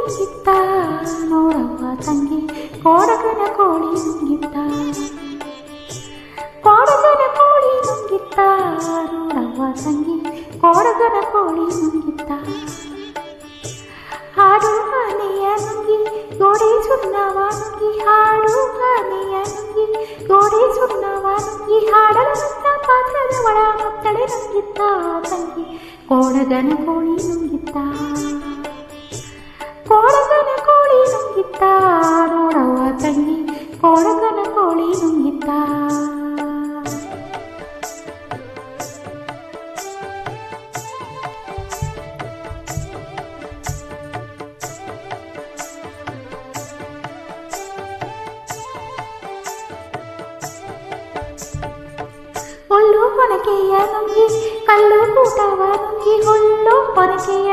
ನುಂಗಿತ್ತ ನೋಡವ್ವ ತಂಗಿ ಕೊಡಗನ ಕೋಳಿ ನುಂಗಿತ್ತ ಕೊಡಗನ ಕೋಳಿ ನುಂಗಿತ್ತ ನೋಡವ್ವ ತಂಗಿ ಕೊಡಗನ ಕೋಳಿ ನುಂಗಿತ್ತ ಹಾಡು ಆನೆಯ ನುಂಗಿ ಗೋಡೆ ಸುಣ್ಣವ ನುಂಗಿ ಹಾಡು ಆನೆಯ ನುಂಗಿ ಗೋಡೆ ಸುಣ್ಣವ ನುಂಗಿ ಹಾಡಲು ಪಾತ್ರದ ಒಳ ಮತ್ತಳೆ ನುಂಗಿತ್ತ ತಂಗಿ ಕೊಡಗನ ಕೋಳಿ ನುಂಗಿತ್ತ ಕೊಡಗನ ಕೋಳಿ ನುಂಗಿತ್ತ ನೋಡವ್ವ ತಂಗಿ ಕೊಡಗನ ಕೋಳಿ ನುಂಗಿತ್ತ ಹುಲ್ಲು ಪೊನಕೆಯ ನುಂಗಿ ಕಲ್ಲು ಕೂಟವ ನುಂಗಿ ಹುಲ್ಲು ಪೊನಕೆಯ